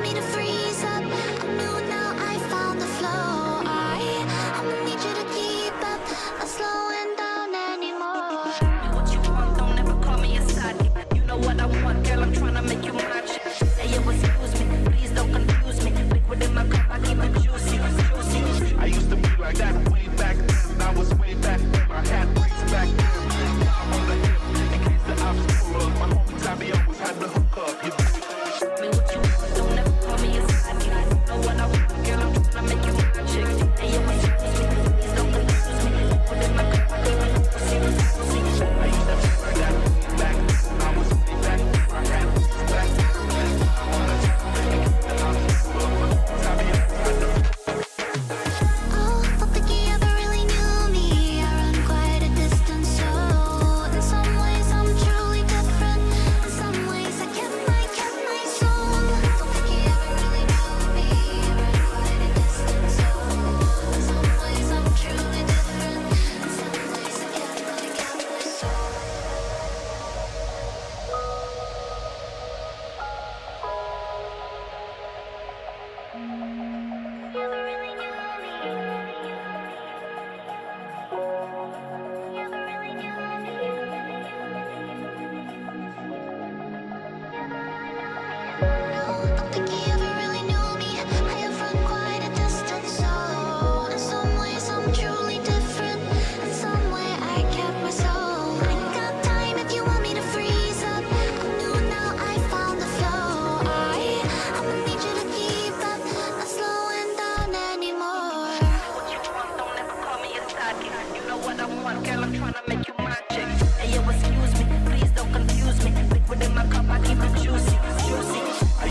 me to freeze up. I knew now I found the flow. I'ma need you to keep up, not slowing down anymore. What you want, don't ever call me a side. You know what I want, girl, I'm tryna make you my chick. Hey, yo, excuse me, please don't confuse me. Liquid in my cup, I keep it juicy, juicy. I used to be like that way back then. I was way back then. I had bricks back then. Now I'm on the hip in case the ops pull up. My homie Tabby always had the hook up. You dig it? Me what you want, don't ever call me a side. You know what I want, girl, I'm tryna make you my chick. Hey, yo, excuse me, please don't confuse me. Liquid in my cup, I keep it juicy, juicy. I used to be like that way back then. I was way back then. I had bricks back then. Now I'm on the hip in case the ops pull up. My homie Tabby always had the hook up. Oh, don't think you ever really knew me. I run quite a distance, so in some ways I'm truly different. In some ways I kept my soul. Don't think you ever really knew me. I run quite a distance, so in some ways I'm truly different. In some ways I kept my soul. You ever really knew me? You ever really knew me? No, don't think you ever really knew me. I have run quite a distance, so in some ways I'm truly different. In some way I kept my soul. I ain't got time if you want me to freeze up. I knew now I found the flow. I'ma need you to keep up, not slowing down anymore. What you want, don't ever call me a side. You know what I want, girl, I'm tryna make you my chick. Hey, yo, excuse me, please don't confuse me. Liquid in my cup, I keep it juicy, juicy. I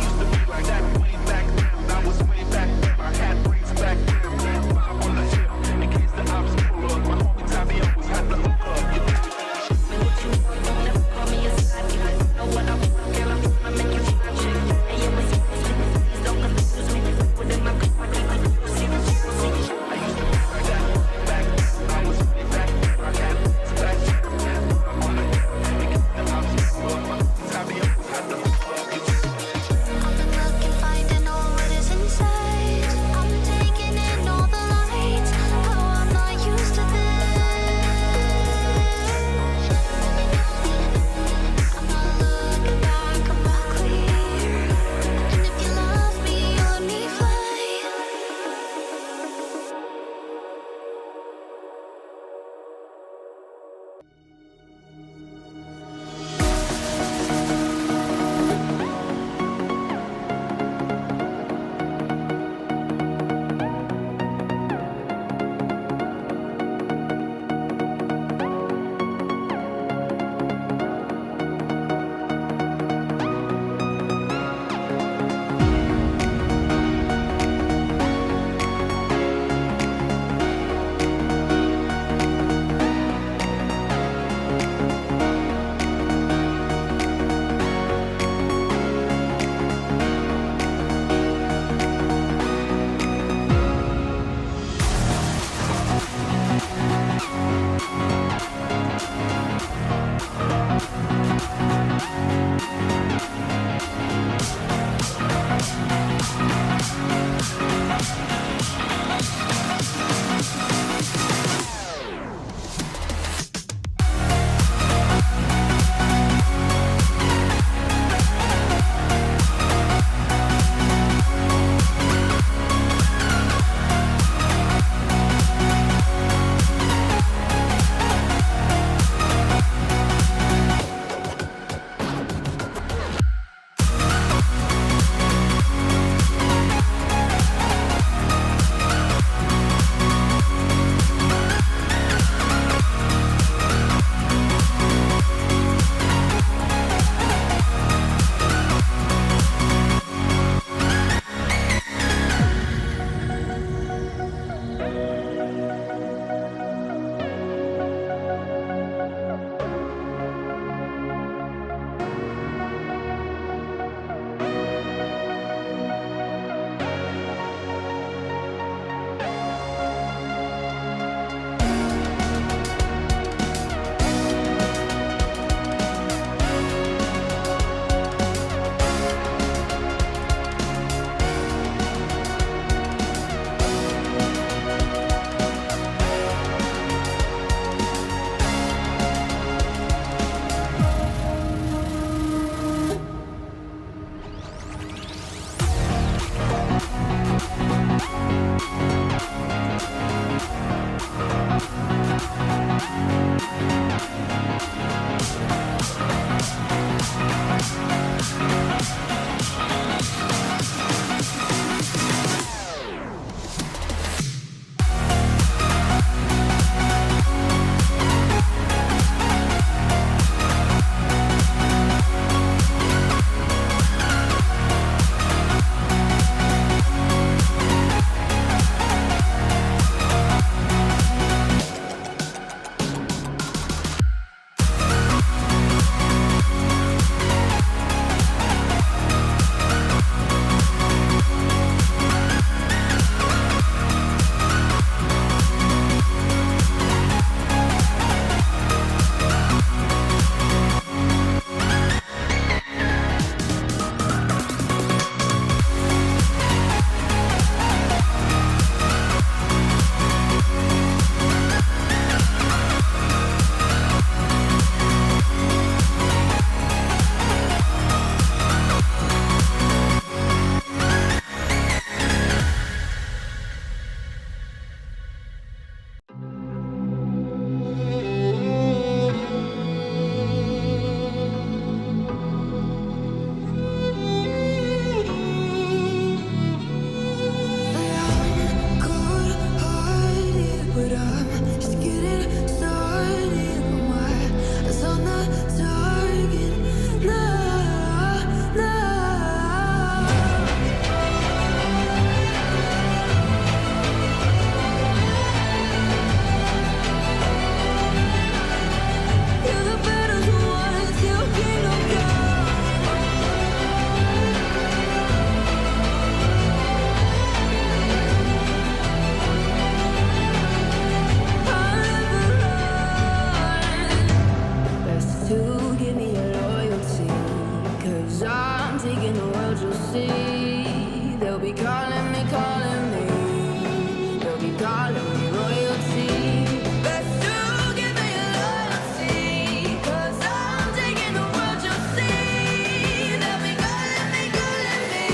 world, you'll see. They'll be calling me, calling me. They'll be calling me royalty. Best to give me loyalty, 'cause I'm taking the world, you'll see. They'll be calling me, calling me.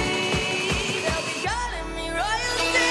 They'll be calling me royalty.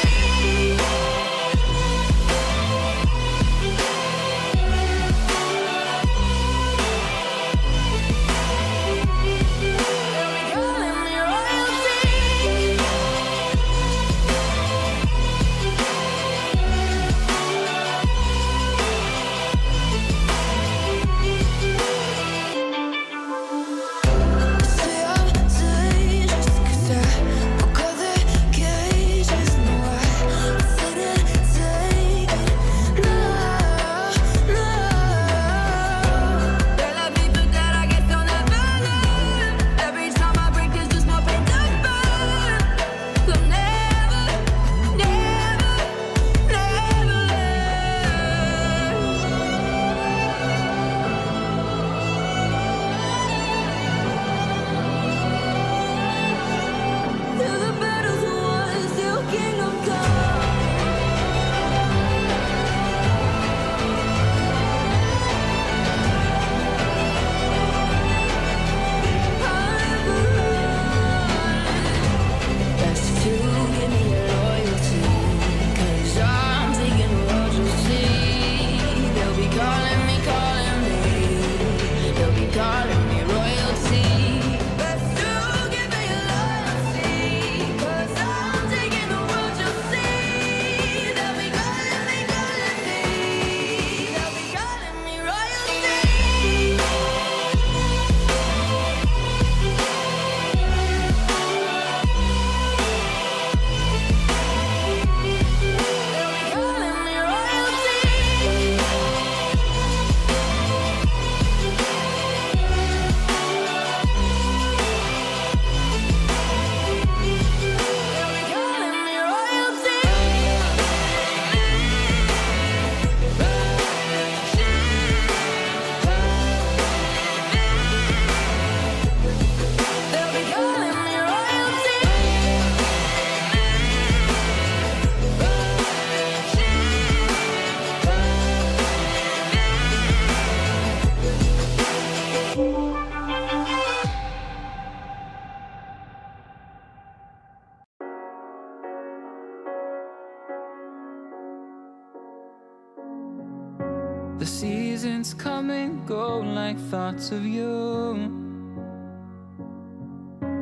The seasons come and go like thoughts of you.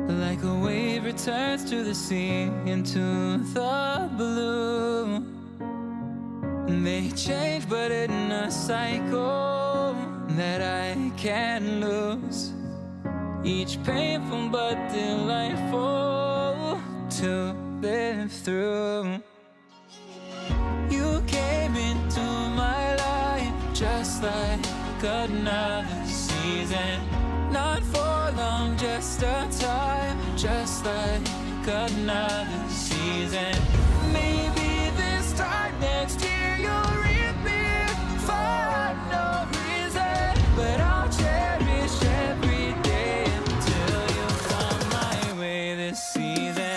Like a wave returns to the sea, into the blue. They change but in a cycle that I can't lose. Each painful but delightful to live through. You came into my life just like another season. Not for long, just a time, just like another season. Maybe this time next year you'll reappear for no reason, but I'll cherish every day until you come my way this season.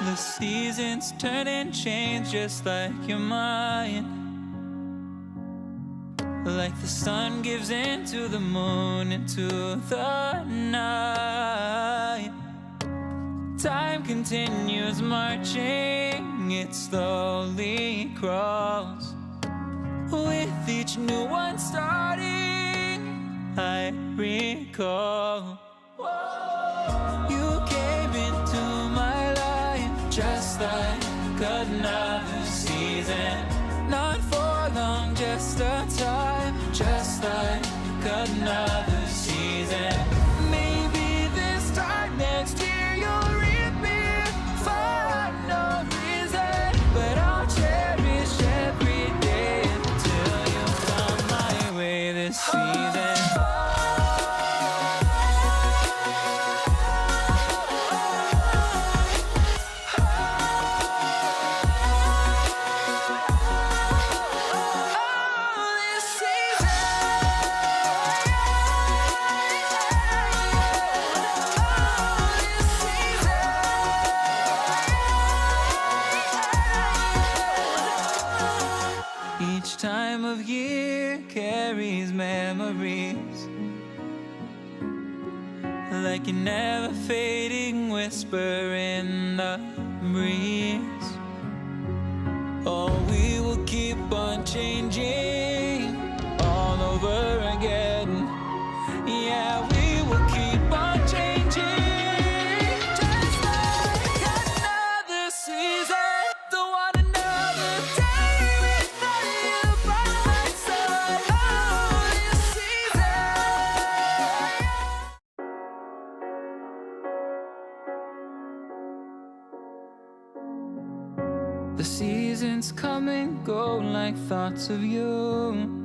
The seasons turn and change just like your mind. Like the sun gives into the moon, into the night. Time continues marching, it slowly crawls. With each new one starting, I recall. You came into my life just like another season. Not for long, just a time, just like another season. Maybe this time next year you'll reappear for no reason, but I'll change. Each time of year carries memories, like a never fading whisper in the breeze. Oh, we will keep on changing all over again. Yeah, we will keep on changing, just like another season. Don't want another day without you by my side. Oh, this season. The seasons come and go like thoughts of you.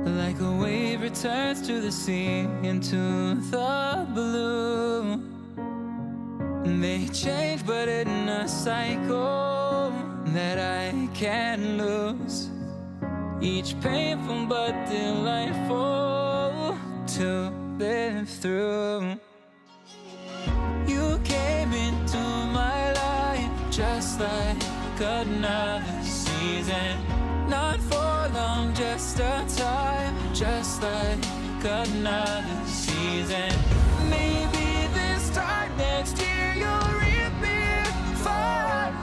Like a wave returns to the sea, into the blue. They change but in a cycle that I can't lose. Each painful but delightful to live through. You came into my life just like another season. Not for long, just a time, just like another season. Maybe this time next year you'll reappear for